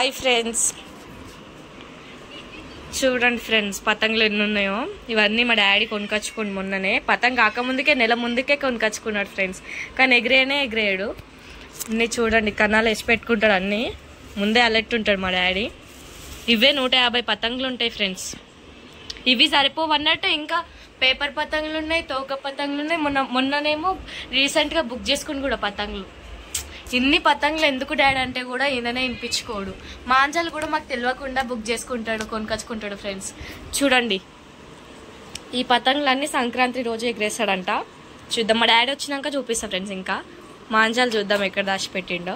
Hi friends, చూడండి friends పతంగులు ఎన్ని ఉన్నాయో. ఇవన్నీ మా డాడీ కొనుకొచ్చుకోండి మొన్ననే. పతంగ కాకముందుకే నెల ముందుకే కొనుకొచ్చుకున్నాడు ఫ్రెండ్స్. కానీ ఎగిరేయడు. అన్నీ చూడండి కన్నాలు వేసి పెట్టుకుంటాడు, అన్నీ ముందే అలర్ట్ ఉంటాడు మా డాడీ. ఇవే 150 పతంగులు ఉంటాయి ఫ్రెండ్స్. ఇవి సరిపోవన్నట్టు ఇంకా పేపర్ పతంగులు ఉన్నాయి, తోక పతంగులు ఉన్నాయి. మొన్ననేమో రీసెంట్గా బుక్ చేసుకుని కూడా పతంగులు. ఇన్ని పతంగులు ఎందుకు డాడీ అంటే కూడా ఈయననే వినిపించుకోడు. మాంజాలు కూడా మాకు తెలియకుండా బుక్ చేసుకుంటాడు, కొనుకొచ్చుకుంటాడు ఫ్రెండ్స్. చూడండి ఈ పతంగులన్నీ సంక్రాంతి రోజు ఎగరేస్తాడంట. చూద్దాం, మా డాడీ వచ్చినాక చూపిస్తా ఫ్రెండ్స్. ఇంకా మాంజాలు చూద్దాం ఎక్కడ దాచిపెట్టిండో.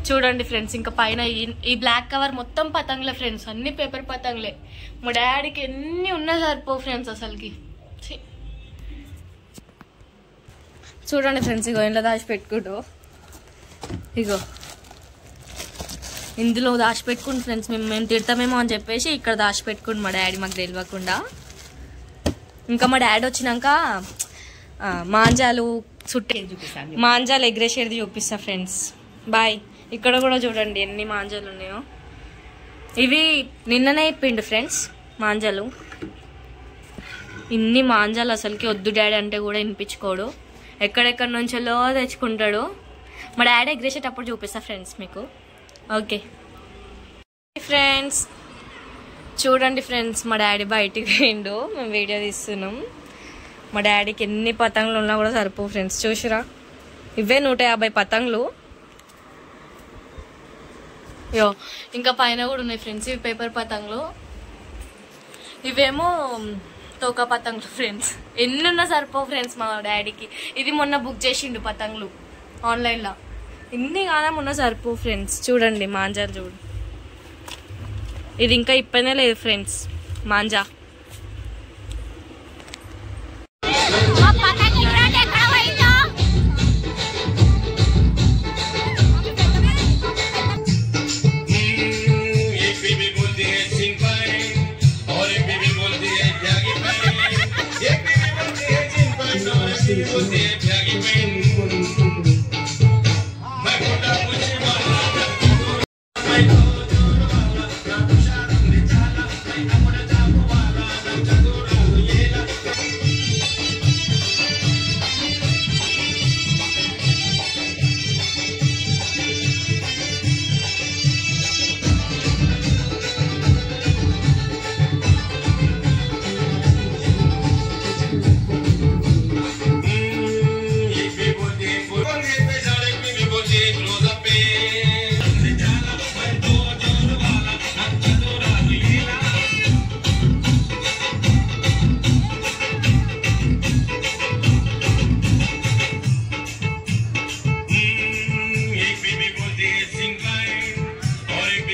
చూడండి ఫ్రెండ్స్, ఇంకా పైన ఈ బ్లాక్ కవర్ మొత్తం పతంగులే ఫ్రెండ్స్, అన్ని పేపర్ పతంగులే. మా డాడీకి ఎన్ని ఉన్నా సరిపో ఫ్రెండ్స్ అసలుకి. చూడండి ఫ్రెండ్స్, ఇగో ఇంట్లో దాచిపెట్టుకుంటూ, ఇగో ఇందులో దాచిపెట్టుకుని ఫ్రెండ్స్. మేము తిడతామేమో అని చెప్పేసి ఇక్కడ దాచిపెట్టుకుని మా డాడీ మాకు తెలియకుండా. ఇంకా మా డాడీ వచ్చినాక మాంజాలు మాంజాలు ఎగరేసేది చూపిస్తా ఫ్రెండ్స్. బాయ్. ఇక్కడ కూడా చూడండి ఎన్ని మాంజాలు ఉన్నాయో. ఇవి నిన్ననే ఇప్పిండు ఫ్రెండ్స్ మాంజాలు. ఇన్ని మాంజాలు అసలుకి వద్దు డాడీ అంటే కూడా వినిపించుకోడు. ఎక్కడెక్కడి నుంచో తెచ్చుకుంటాడు. మా డాడీ ఎగరేసేటప్పుడు చూపిస్తా ఫ్రెండ్స్ మీకు. ఓకే ఫ్రెండ్స్, చూడండి ఫ్రెండ్స్, మా డాడీ బయటికి పోయిండు, మేము వీడియో తీస్తున్నాం. మా డాడీకి ఎన్ని పతంగులు ఉన్నా కూడా సరిపో ఫ్రెండ్స్. చూసిరా, ఇవే 150 పతంగులు. యో ఇంకా పైన కూడా ఉన్నాయి ఫ్రెండ్స్, ఇవి పేపర్ పతంగులు. ఇవేమో తోక పతంగులు ఫ్రెండ్స్. ఎన్ని ఉన్నా సరిపో ఫ్రెండ్స్ మా డాడీకి. ఇది మొన్న బుక్ చేసిండు పతంగులు ఆన్లైన్లో. ఇన్ని కాదా మొన్న సరిపో ఫ్రెండ్స్. చూడండి మాంజాలు చూడు, ఇది ఇంకా ఇప్పనే లేదు ఫ్రెండ్స్ మాంజా.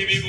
Baby,